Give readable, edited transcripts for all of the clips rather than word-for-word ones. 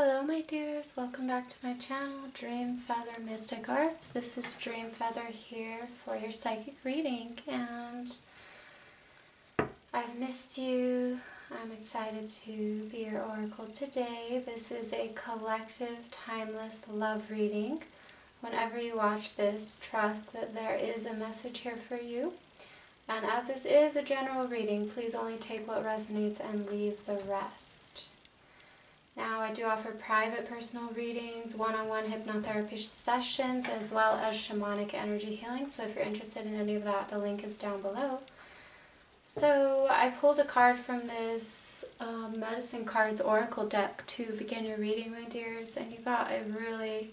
Hello my dears, welcome back to my channel, Dreamfeather Mystic Arts. This is Dreamfeather here for your psychic reading, and I've missed you. I'm excited to be your oracle today. This is a collective, timeless love reading. Whenever you watch this, trust that there is a message here for you. And as this is a general reading, please only take what resonates and leave the rest. Now, I do offer private personal readings, one-on-one hypnotherapy sessions, as well as shamanic energy healing. So if you're interested in any of that, the link is down below. So I pulled a card from this Medicine Cards Oracle deck to begin your reading, my dears. And you got a really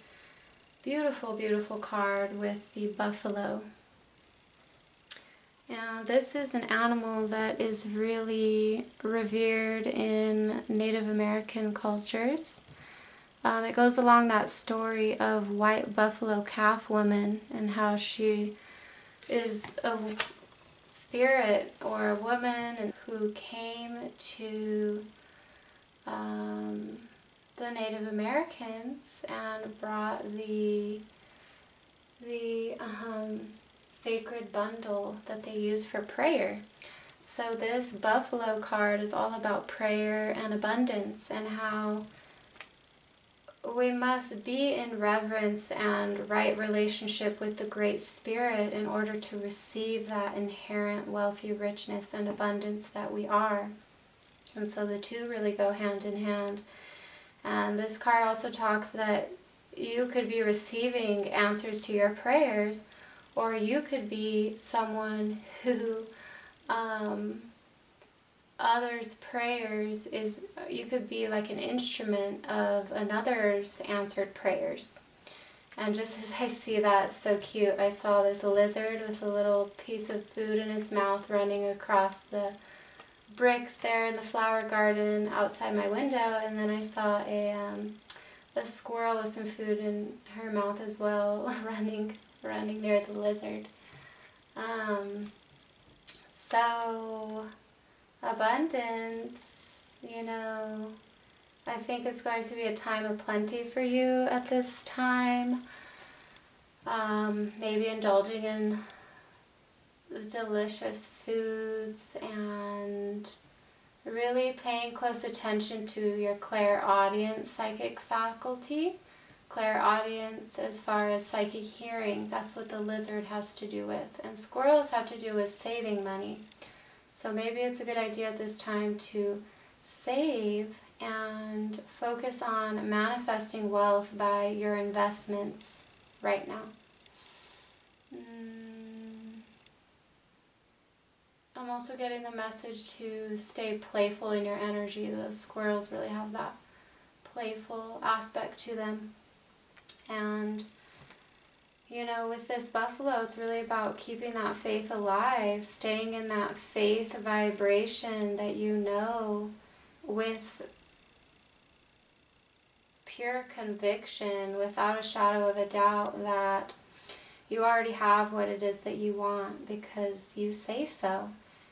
beautiful, beautiful card with the buffalo. And this is an animal that is really revered in Native American cultures. It goes along that story of white buffalo calf woman and how she is a spirit or a woman who came to the Native Americans and brought the sacred bundle that they use for prayer. So this buffalo card is all about prayer and abundance, and how we must be in reverence and right relationship with the Great Spirit in order to receive that inherent wealthy richness and abundance that we are. And so the two really go hand in hand. And this card also talks that you could be receiving answers to your prayers, or you could be someone who others' prayers is, you could be like an instrument of another's answered prayers. And just as I see that, so cute, I saw this lizard with a little piece of food in its mouth running across the bricks there in the flower garden outside my window, and then I saw a squirrel with some food in her mouth as well, running near the lizard. So abundance, you know, I think it's going to be a time of plenty for you at this time. Maybe indulging in delicious foods and really paying close attention to your clairaudient psychic faculty. Clairaudience as far as psychic hearing, that's what the lizard has to do with. And squirrels have to do with saving money. So maybe it's a good idea at this time to save and focus on manifesting wealth by your investments right now. I'm also getting the message to stay playful in your energy. Those squirrels really have that playful aspect to them. And, you know, with this buffalo, it's really about keeping that faith alive, staying in that faith vibration that you know with pure conviction, without a shadow of a doubt, that you already have what it is that you want because you say so.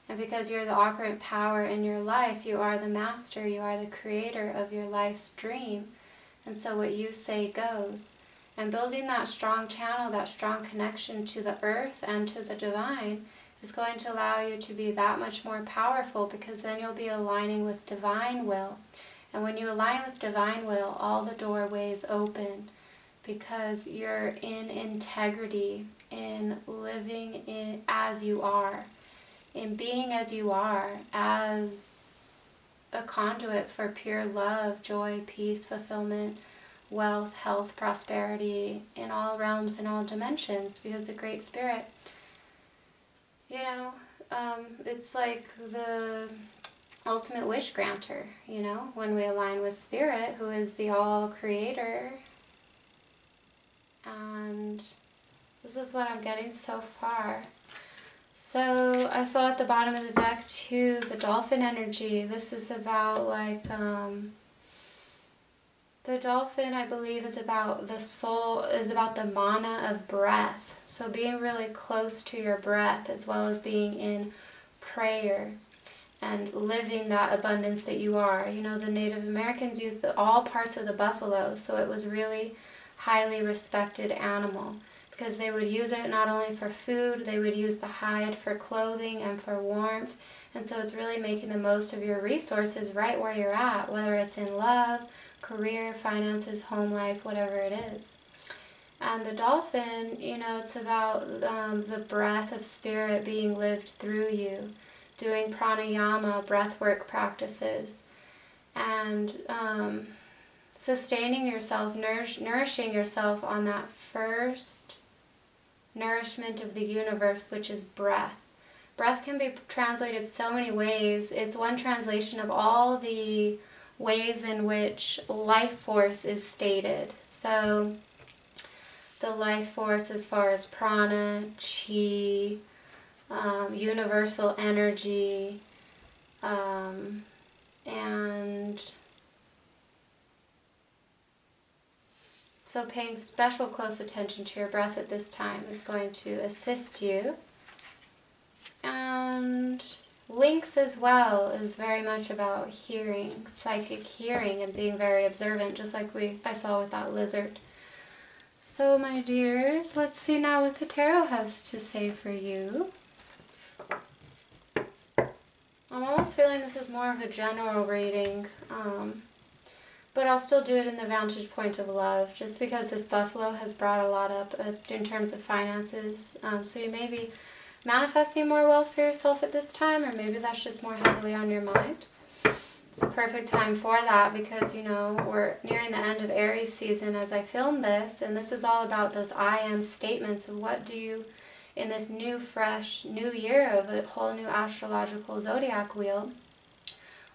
And because you're the operant power in your life, you are the master, you are the creator of your life's dream. And so what you say goes. And building that strong channel, that strong connection to the earth and to the divine is going to allow you to be that much more powerful, because then you'll be aligning with divine will. And when you align with divine will, all the doorways open, because you're in integrity, in living in as you are, in being as you are, as a conduit for pure love, joy, peace, fulfillment, wealth, health, prosperity in all realms and all dimensions. Because the Great Spirit, you know, it's like the ultimate wish granter, you know, when we align with Spirit, who is the all creator. And this is what I'm getting so far. So I saw at the bottom of the deck too the dolphin energy. This is about like the dolphin, I believe, is about the soul, is about the mana of breath. So being really close to your breath, as well as being in prayer. and living that abundance that you are. You know, the Native Americans used all parts of the buffalo, so it was really highly respected animal because they would use it not only for food, they would use the hide for clothing and for warmth. And so it's really making the most of your resources right where you're at, whether it's in love, career, finances, home life, whatever it is. And the dolphin, you know, it's about the breath of spirit being lived through you, doing pranayama, breathwork practices, and sustaining yourself, nourishing yourself on that first nourishment of the universe, which is breath. Breath can be translated so many ways. It's one translation of all the ways in which life force is stated. So the life force as far as prana, chi, universal energy, and so paying special close attention to your breath at this time is going to assist you. And links as well is very much about hearing, psychic hearing, and being very observant, just like I saw with that lizard. So my dears, let's see now what the tarot has to say for you. I'm almost feeling this is more of a general reading, but I'll still do it in the vantage point of love, just because this buffalo has brought a lot up in terms of finances. So you may be manifesting more wealth for yourself at this time, or maybe that's just more heavily on your mind. It's a perfect time for that because, you know, we're nearing the end of Aries season as I film this, and this is all about those I am statements of what do you, in this new, fresh, new year of a whole new astrological zodiac wheel,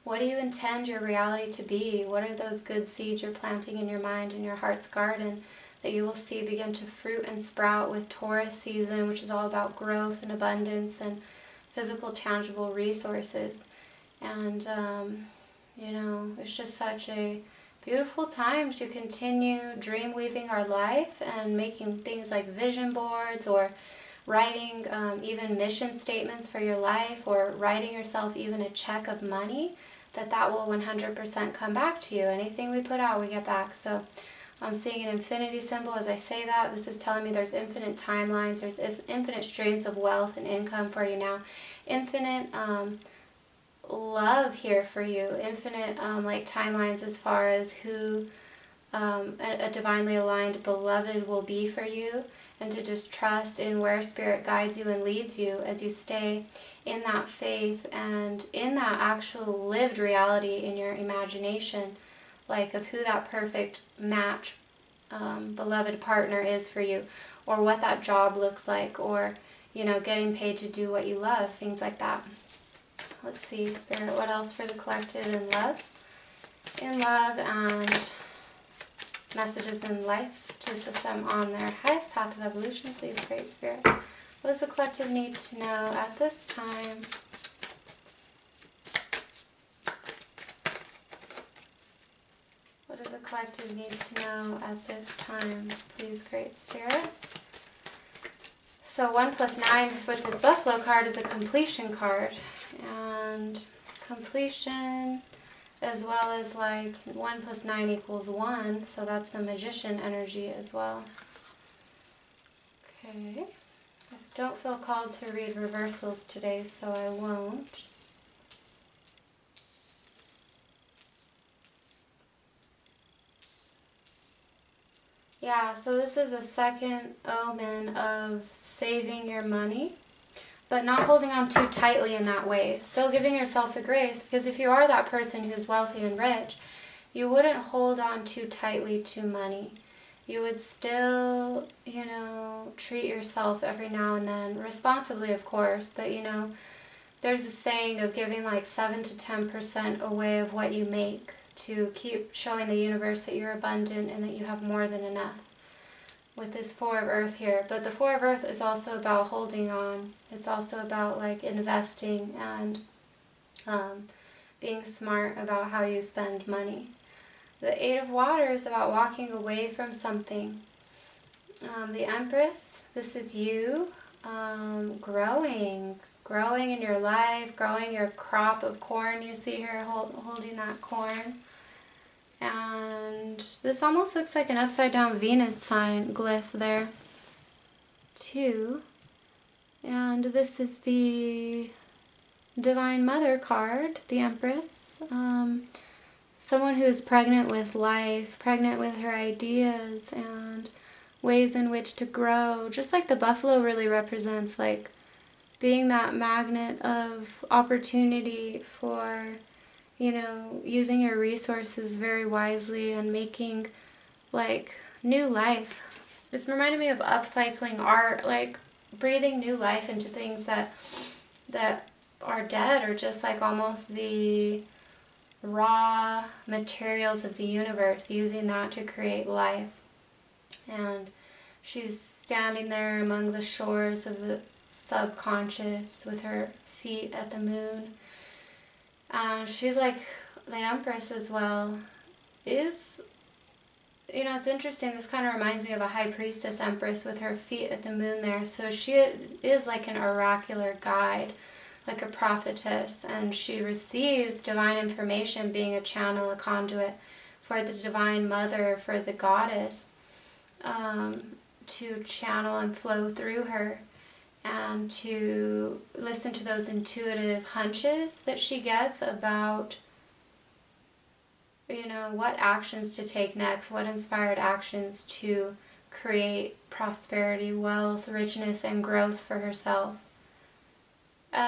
what do you intend your reality to be? What are those good seeds you're planting in your mind, in your heart's garden, that you will see begin to fruit and sprout with Taurus season, which is all about growth and abundance and physical, tangible resources. And, you know, it's just such a beautiful time to continue dream weaving our life and making things like vision boards, or writing even mission statements for your life, or writing yourself even a check of money, that will 100% come back to you. Anything we put out, we get back. So I'm seeing an infinity symbol as I say that. This is telling me there's infinite timelines, there's infinite streams of wealth and income for you now, infinite love here for you, infinite like timelines as far as who a divinely aligned beloved will be for you, and to just trust in where spirit guides you and leads you as you stay in that faith and in that actual lived reality in your imagination, like of who that perfect match beloved partner is for you, or what that job looks like, or, you know, getting paid to do what you love, things like that. Let's see, Spirit, what else for the collective in love? In love and messages in life to assist them on their highest path of evolution, please, Great Spirit. What does the collective need to know at this time? What does the collective need to know at this time, please, Great Spirit? So 1 + 9 with this buffalo card is a completion card. And completion, as well as like 1 + 9 = 1, so that's the magician energy as well. Okay, I don't feel called to read reversals today, so I won't. Yeah, so this is a second omen of saving your money, but not holding on too tightly in that way. Still giving yourself the grace, because if you are that person who's wealthy and rich, you wouldn't hold on too tightly to money. You would still, you know, treat yourself every now and then, responsibly of course, but you know, there's a saying of giving like 7 to 10% away of what you make to keep showing the universe that you're abundant and that you have more than enough. With this 4 of Earth here, but the 4 of Earth is also about holding on. It's also about like investing and being smart about how you spend money. The 8 of Water is about walking away from something. The Empress, this is you growing in your life, growing your crop of corn. You see her holding that corn. And this almost looks like an upside down Venus sign glyph there too. And this is the Divine Mother card, the Empress. Someone who is pregnant with life, pregnant with her ideas and ways in which to grow. Just like the buffalo really represents, like, being that magnet of opportunity for, you know, using your resources very wisely and making, like, new life. It's reminded me of upcycling art, like breathing new life into things that are dead, or just like almost the raw materials of the universe, using that to create life. And she's standing there among the shores of the subconscious with her feet at the moon. She's like the Empress as well. Is, you know, it's interesting, this kind of reminds me of a High Priestess Empress with her feet at the moon there. So she is like an oracular guide, like a prophetess, and she receives divine information, being a channel, a conduit for the Divine Mother, for the goddess, to channel and flow through her, and to listen to those intuitive hunches that she gets about, you know, what actions to take next, what inspired actions to create prosperity, wealth, richness, and growth for herself.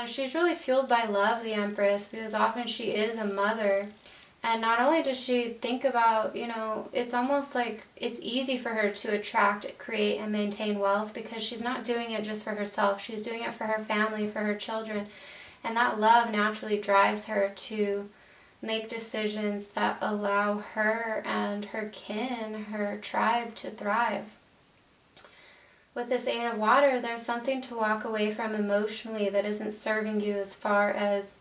She's really fueled by love, the Empress, because often she is a mother. And not only does she think about, you know, it's almost like it's easy for her to attract, create, and maintain wealth, because she's not doing it just for herself. She's doing it for her family, for her children. And that love naturally drives her to make decisions that allow her and her kin, her tribe, to thrive. With this Eight of Water, there's something to walk away from emotionally that isn't serving you as far as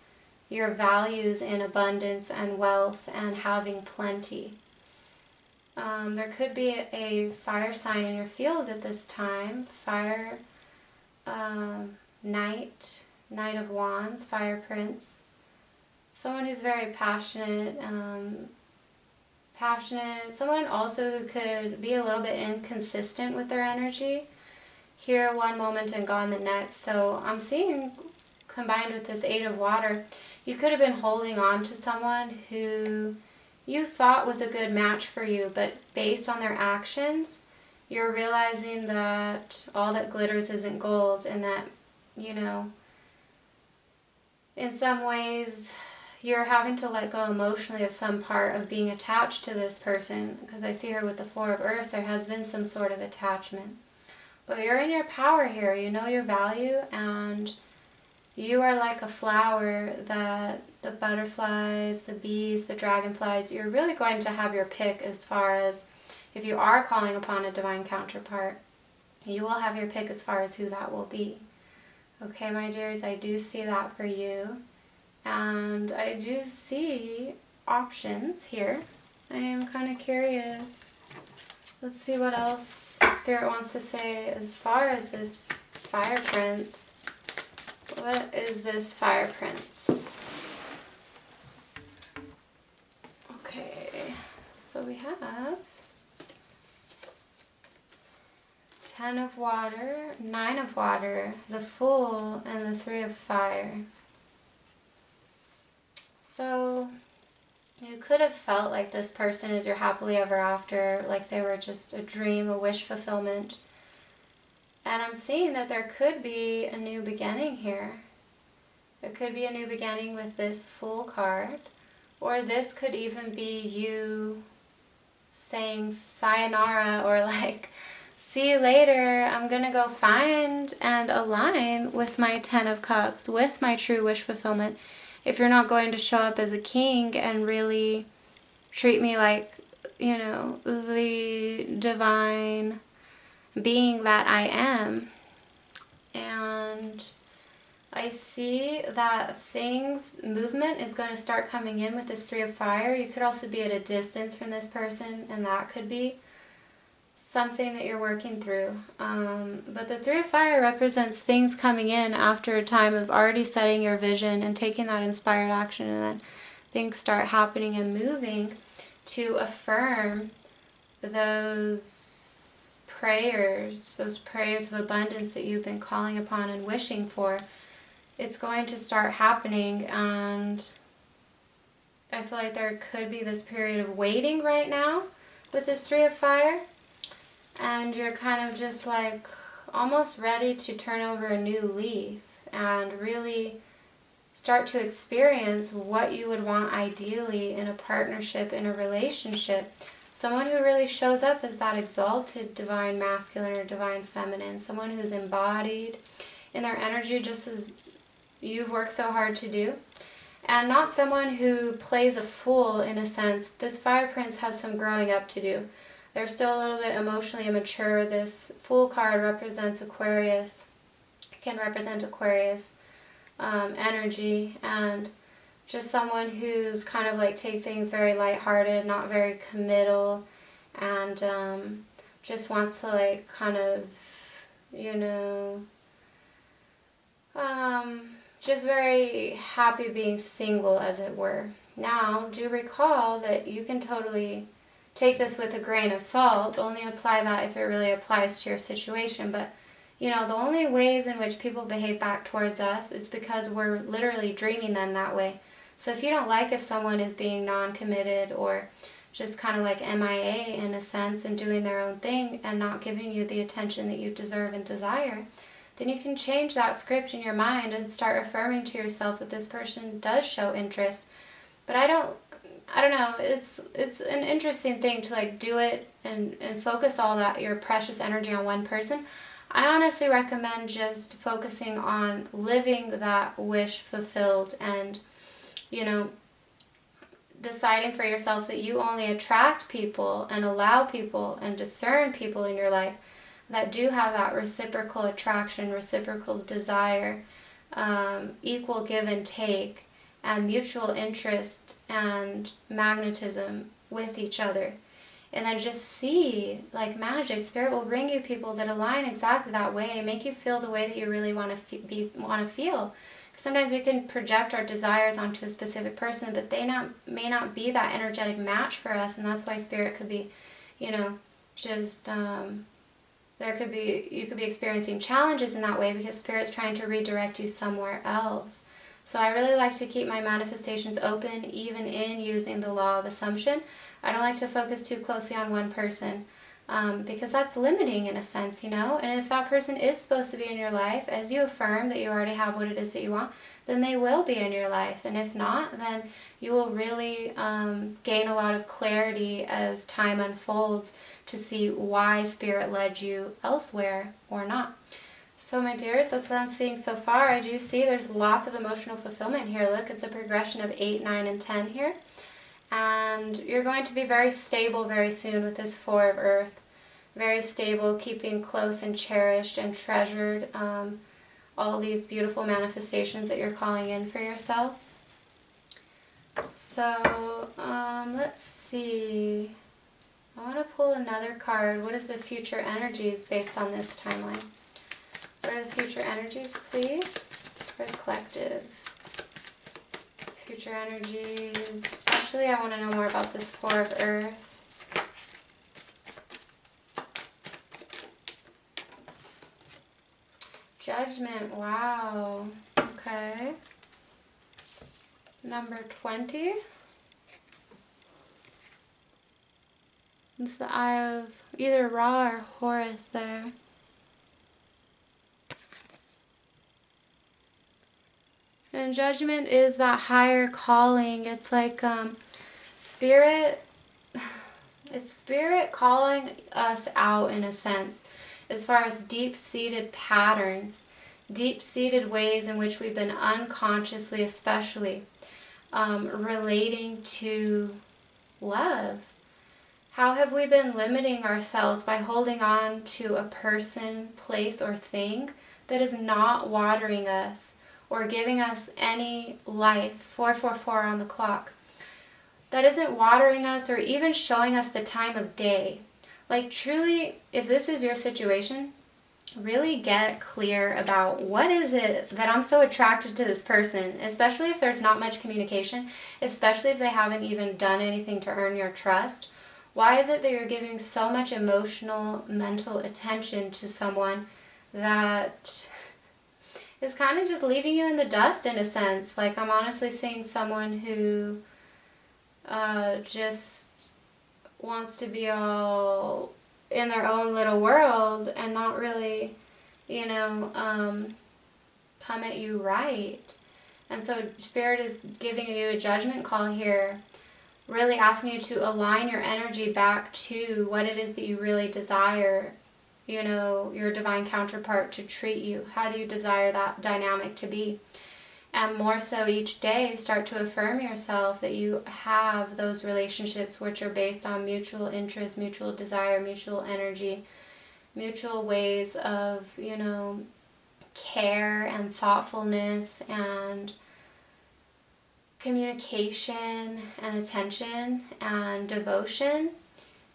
your values in abundance and wealth and having plenty. There could be a fire sign in your field at this time. Fire, Knight of Wands, Fire Prince. Someone who's very passionate, someone also who could be a little bit inconsistent with their energy. Here one moment and gone the next. So I'm seeing, combined with this Eight of Water, you could have been holding on to someone who you thought was a good match for you, but based on their actions, you're realizing that all that glitters isn't gold, and that, you know, in some ways you're having to let go emotionally of some part of being attached to this person, because I see her with the Four of Earth. There has been some sort of attachment. But you're in your power here. You know your value, and you are like a flower that the butterflies, the bees, the dragonflies, you're really going to have your pick as far as if you are calling upon a divine counterpart. You will have your pick as far as who that will be. Okay, my dears, I do see that for you. And I do see options here. I am kind of curious. Let's see what else Spirit wants to say as far as this Fire Prince. What is this Fire Prince? Okay, so we have Ten of Water, Nine of Water, the Fool, and the Three of Fire. So you could have felt like this person is your happily ever after, like they were just a dream, a wish fulfillment. And I'm seeing that there could be a new beginning here. There could be a new beginning with this Fool card. Or this could even be you saying sayonara, or like, see you later, I'm gonna go find and align with my Ten of Cups, with my true wish fulfillment. If you're not going to show up as a king and really treat me like, you know, the divine being that I am. And I see that movement is going to start coming in with this Three of Fire. You could also be at a distance from this person, and that could be something that you're working through. But the Three of Fire represents things coming in after a time of already setting your vision and taking that inspired action, and then things start happening and moving to affirm those prayers of abundance that you've been calling upon and wishing for. It's going to start happening, and I feel like there could be this period of waiting right now with this Three of Fire, and you're kind of just like almost ready to turn over a new leaf and really start to experience what you would want ideally in a partnership, in a relationship. Someone who really shows up as that exalted divine masculine or divine feminine, someone who's embodied in their energy just as you've worked so hard to do. And not someone who plays a fool in a sense. This Fire Prince has some growing up to do. They're still a little bit emotionally immature. This Fool card represents Aquarius, can represent Aquarius energy, and just someone who's kind of like take things very lighthearted, not very committal, and just wants to like kind of, you know, just very happy being single, as it were. Now, do recall that you can totally take this with a grain of salt. Only apply that if it really applies to your situation. But, you know, the only ways in which people behave back towards us is because we're literally dreaming them that way. So if you don't like if someone is being non-committed or just kind of like MIA in a sense and doing their own thing and not giving you the attention that you deserve and desire, then you can change that script in your mind and start affirming to yourself that this person does show interest. But I don't know, it's an interesting thing to like do it and focus all that your precious energy on one person. I honestly recommend just focusing on living that wish fulfilled and, you know, deciding for yourself that you only attract people and allow people and discern people in your life that do have that reciprocal attraction, reciprocal desire, equal give and take, and mutual interest and magnetism with each other. And then just see, like magic, Spirit will bring you people that align exactly that way, make you feel the way that you really want to feel. Sometimes we can project our desires onto a specific person, but they may not be that energetic match for us, and that's why Spirit could be, you know, just you could be experiencing challenges in that way because Spirit's trying to redirect you somewhere else. So I really like to keep my manifestations open, even in using the law of assumption. I don't like to focus too closely on one person because that's limiting in a sense, you know. And if that person is supposed to be in your life, as you affirm that you already have what it is that you want, then they will be in your life. And if not, then you will really gain a lot of clarity as time unfolds to see why Spirit led you elsewhere or not. So my dears, that's what I'm seeing so far. I do see there's lots of emotional fulfillment here. Look, it's a progression of 8, 9, and 10 here. And you're going to be very stable very soon with this Four of Earth. Very stable, keeping close and cherished and treasured all these beautiful manifestations that you're calling in for yourself. So, let's see. I want to pull another card. What is the future energies based on this timeline? What are the future energies, please, for the collective? Future energies, especially I want to know more about this Four of Earth. Judgment, wow, okay. Number 20. It's the Eye of either Ra or Horus there. And Judgment is that higher calling. It's like Spirit, it's Spirit calling us out in a sense, as far as deep-seated patterns, deep-seated ways in which we've been unconsciously, especially, relating to love. How have we been limiting ourselves by holding on to a person, place, or thing that is not watering us or giving us any life? 444 on the clock. That isn't watering us or even showing us the time of day. Like, truly, if this is your situation, really get clear about what is it that I'm so attracted to this person, especially if there's not much communication, especially if they haven't even done anything to earn your trust. Why is it that you're giving so much emotional, mental attention to someone that is kind of just leaving you in the dust in a sense? Like, I'm honestly seeing someone who just wants to be all in their own little world and not really, come at you right. And so Spirit is giving you a judgment call here, really asking you to align your energy back to what it is that you really desire, your divine counterpart to treat you. How do you desire that dynamic to be? And more so each day, start to affirm yourself that you have those relationships which are based on mutual interest, mutual desire, mutual energy, mutual ways of, care and thoughtfulness and communication and attention and devotion.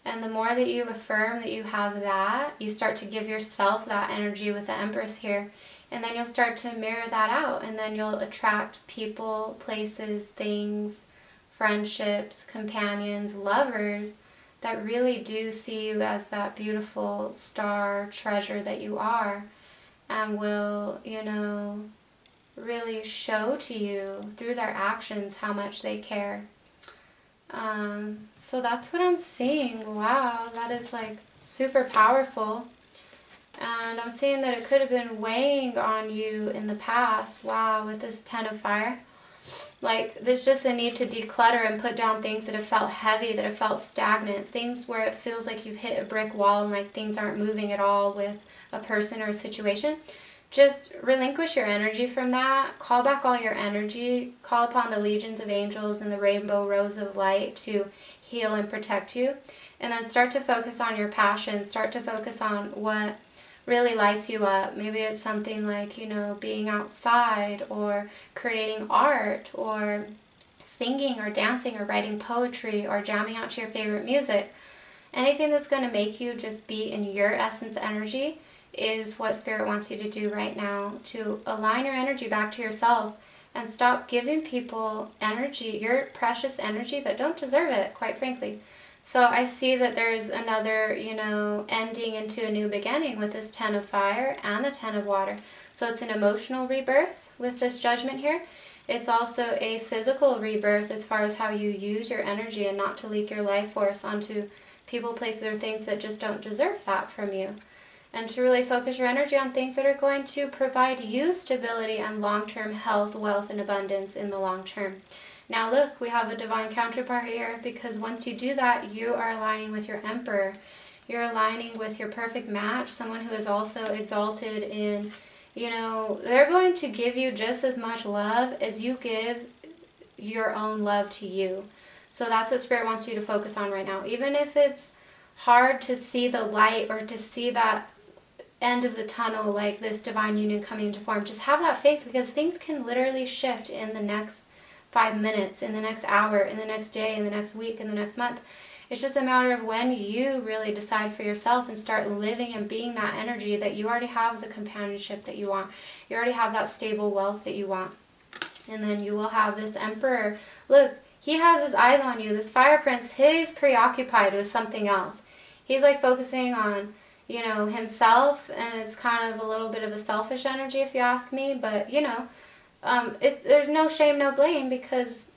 And the more that you affirm that you have that, you start to give yourself that energy with the Empress here. And then you'll start to mirror that out, and then you'll attract people, places, things, friendships, companions, lovers that really do see you as that beautiful star treasure that you are, and will, really show to you through their actions how much they care. So that's what I'm seeing. Wow, that is like super powerful. And I'm seeing that it could have been weighing on you in the past. Wow, with this 10 of fire. Like, there's just a need to declutter and put down things that have felt heavy, that have felt stagnant. Things where it feels like you've hit a brick wall and like things aren't moving at all with a person or a situation. Just relinquish your energy from that. Call back all your energy. Call upon the legions of angels and the rainbow rose of light to heal and protect you. And then start to focus on your passion. Start to focus on what really lights you up. Maybe it's something like, being outside or creating art or singing or dancing or writing poetry or jamming out to your favorite music. Anything that's going to make you just be in your essence energy is what Spirit wants you to do right now, to align your energy back to yourself and stop giving people energy, your precious energy that don't deserve it, quite frankly. So I see that there's another, ending into a new beginning with this 10 of fire and the 10 of water. So it's an emotional rebirth with this judgment here. It's also a physical rebirth as far as how you use your energy and not to leak your life force onto people, places, or things that just don't deserve that from you. And to really focus your energy on things that are going to provide you stability and long-term health, wealth, and abundance in the long term. Now look, we have a divine counterpart here, because once you do that, you are aligning with your Emperor. You're aligning with your perfect match, someone who is also exalted in, they're going to give you just as much love as you give your own love to you. So that's what Spirit wants you to focus on right now. Even if it's hard to see the light or to see that end of the tunnel, like this divine union coming into form, just have that faith, because things can literally shift in the next 5 minutes, in the next hour, in the next day, in the next week, in the next month. It's just a matter of when you really decide for yourself and start living and being that energy that you already have the companionship that you want. You already have that stable wealth that you want. And then you will have this Emperor. Look, he has his eyes on you. This Fire Prince, he's preoccupied with something else. He's like focusing on, himself, and it's kind of a little bit of a selfish energy if you ask me, but, there's no shame, no blame, because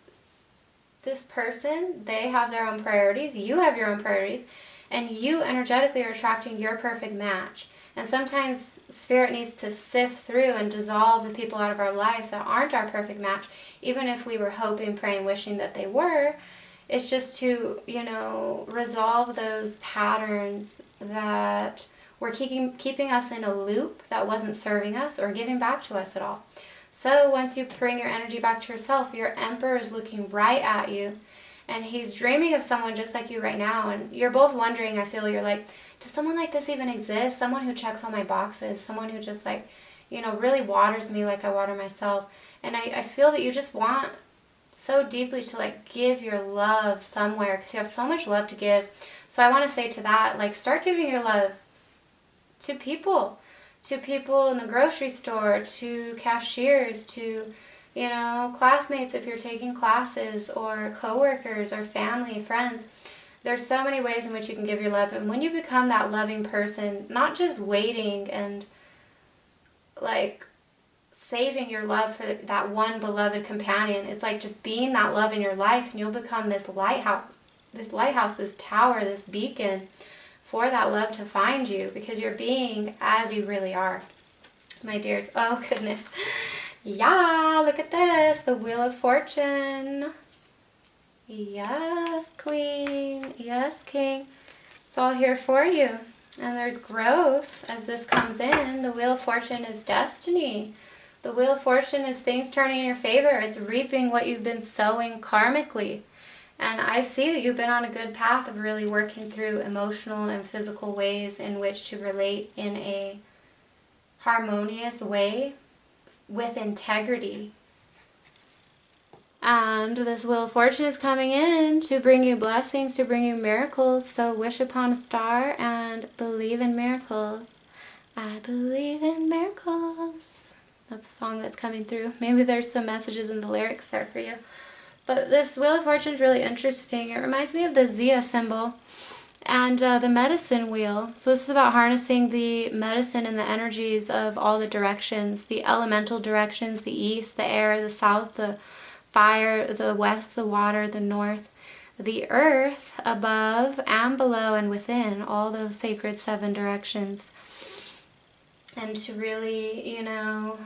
this person, they have their own priorities, you have your own priorities, and you energetically are attracting your perfect match. And sometimes Spirit needs to sift through and dissolve the people out of our life that aren't our perfect match, even if we were hoping, praying, wishing that they were. It's just to, resolve those patterns that were keeping us in a loop that wasn't serving us or giving back to us at all. So once you bring your energy back to yourself, your Emperor is looking right at you, and he's dreaming of someone just like you right now. And you're both wondering, I feel, you're like, does someone like this even exist? Someone who checks all my boxes, someone who just really waters me like I water myself. And I feel that you just want so deeply to like give your love somewhere, because you have so much love to give. So I want to say to that, like, start giving your love to people in the grocery store, to cashiers, to, you know, classmates if you're taking classes, or coworkers, or family, friends. There's so many ways in which you can give your love. And when you become that loving person, not just waiting and like saving your love for that one beloved companion, it's like just being that love in your life, and you'll become this lighthouse, this tower, this beacon for that love to find you, because you're being as you really are, my dears. Oh goodness. Yeah, look at this, the Wheel of Fortune. Yes, Queen. Yes, King. It's all here for you. And there's growth as this comes in. The Wheel of Fortune is destiny. The Wheel of Fortune is things turning in your favor. It's reaping what you've been sowing karmically. And I see that you've been on a good path of really working through emotional and physical ways in which to relate in a harmonious way with integrity. And this Wheel of Fortune is coming in to bring you blessings, to bring you miracles. So wish upon a star and believe in miracles. I believe in miracles. That's a song that's coming through. Maybe there's some messages in the lyrics there for you. But this Wheel of Fortune is really interesting. It reminds me of the Zia symbol and the medicine wheel. So this is about harnessing the medicine and the energies of all the directions, the elemental directions, the east, the air, the south, the fire, the west, the water, the north, the earth, above and below and within, all those sacred 7 directions. And to really, you know,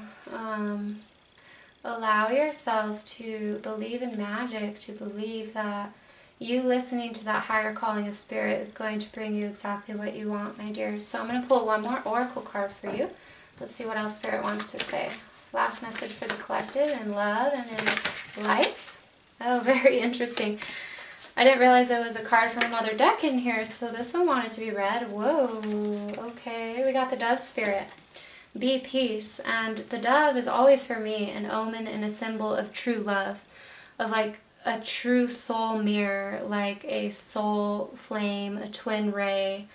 allow yourself to believe in magic, to believe that you listening to that higher calling of spirit is going to bring you exactly what you want, my dears. So I'm going to pull one more oracle card for you. Let's see what else spirit wants to say. Last message for the collective in love and in life. Oh, very interesting. I didn't realize there was a card from another deck in here, so this one wanted to be read. Whoa, okay. We got the dove spirit. Be peace. And the dove is always for me an omen and a symbol of true love, of like a true soul mirror, like a soul flame, a twin ray,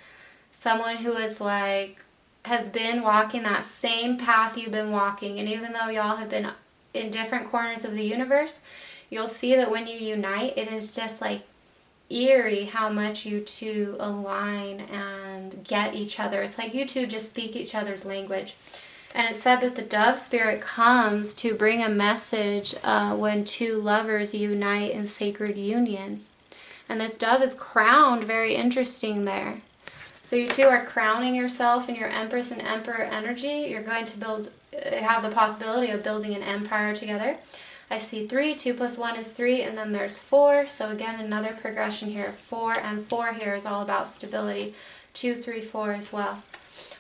someone who is like, has been walking that same path you've been walking. And even though y'all have been in different corners of the universe, you'll see that when you unite, it is just like eerie how much you two align and get each other. It's like you two just speak each other's language. And it's said that the dove spirit comes to bring a message when two lovers unite in sacred union. And this dove is crowned, very interesting there. So you two are crowning yourself in your Empress and Emperor energy. You're going to have the possibility of building an empire together. I see 3, 2 plus 1 is 3, and then there's 4. So again, another progression here. 4 and 4 here is all about stability. 2, 3, 4 as well.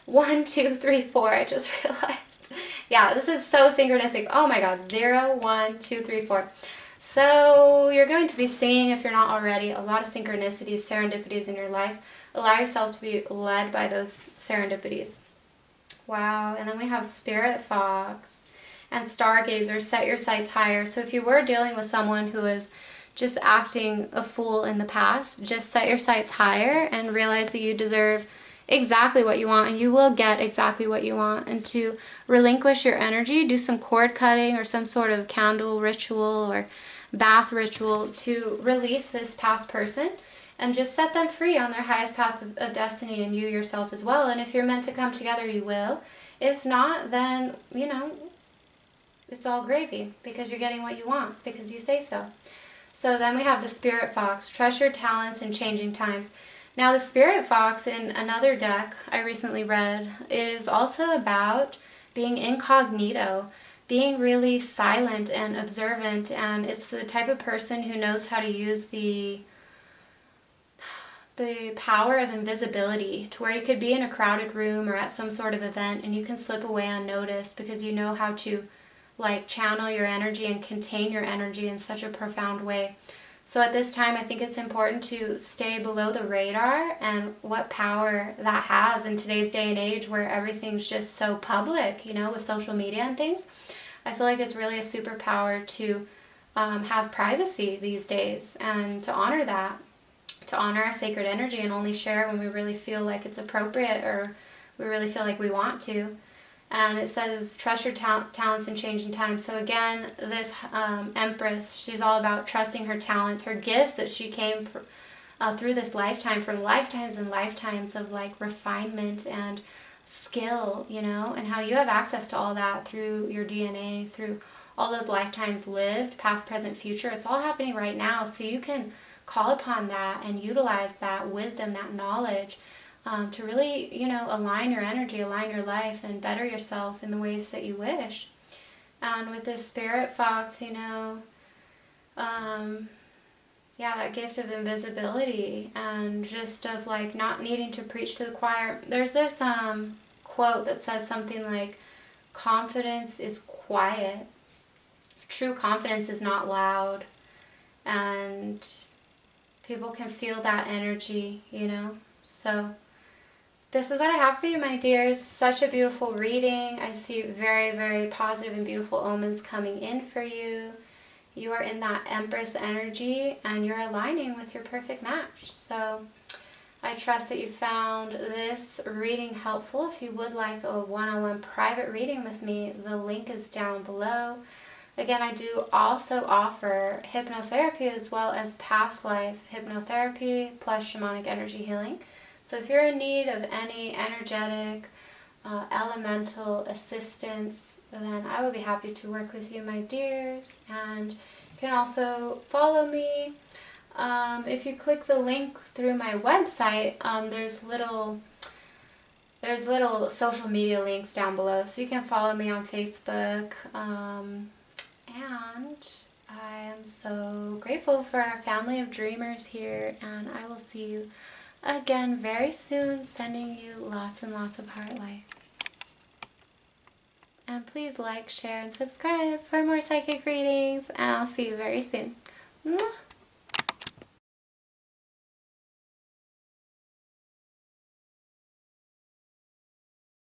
1, 2, 3, 4, I just realized. Yeah, this is so synchronistic. Oh my God, 0, 1, 2, 3, 4. So you're going to be seeing, if you're not already, a lot of synchronicities, serendipities in your life. Allow yourself to be led by those serendipities. Wow, and then we have Spirit Fox and Stargazer, set your sights higher. So if you were dealing with someone who is just acting a fool in the past, just set your sights higher and realize that you deserve exactly what you want, and you will get exactly what you want. And to relinquish your energy, do some cord cutting or some sort of candle ritual or bath ritual to release this past person and just set them free on their highest path of destiny, and you yourself as well. And if you're meant to come together, you will. If not, then, you know, it's all gravy, because you're getting what you want, because you say so. So then we have the Spirit Fox, treasured talents in changing times. Now the Spirit Fox in another deck I recently read is also about being incognito, being really silent and observant, and it's the type of person who knows how to use the power of invisibility, to where you could be in a crowded room or at some sort of event and you can slip away unnoticed because you know how to like channel your energy and contain your energy in such a profound way. So at this time, I think it's important to stay below the radar, and what power that has in today's day and age where everything's just so public, you know, with social media and things. I feel like it's really a superpower to have privacy these days, and to honor that, to honor our sacred energy and only share when we really feel like it's appropriate or we really feel like we want to. And it says, trust your talents and changing times. So again, this Empress, she's all about trusting her talents, her gifts that she came through this lifetime, from lifetimes and lifetimes of like refinement and skill, you know, and how you have access to all that through your DNA, through all those lifetimes lived, past, present, future. It's all happening right now. So you can call upon that and utilize that wisdom, that knowledge, to really, you know, align your energy, align your life, and better yourself in the ways that you wish. And with this spirit fox, you know, yeah, that gift of invisibility and just of like not needing to preach to the choir. There's this quote that says something like, confidence is quiet. True confidence is not loud. And people can feel that energy, you know. So this is what I have for you, my dears. Such a beautiful reading. I see very, very positive and beautiful omens coming in for you. You are in that Empress energy and you're aligning with your perfect match. So I trust that you found this reading helpful. If you would like a one-on-one private reading with me, the link is down below. Again, I do also offer hypnotherapy as well as past life hypnotherapy plus shamanic energy healing. So if you're in need of any energetic, elemental assistance, then I would be happy to work with you, my dears. And you can also follow me. If you click the link through my website, there's little social media links down below, so you can follow me on Facebook. And I am so grateful for our family of dreamers here, and I will see you again very soon, sending you lots and lots of heart light. And please like, share, and subscribe for more psychic readings, and I'll see you very soon. Mwah!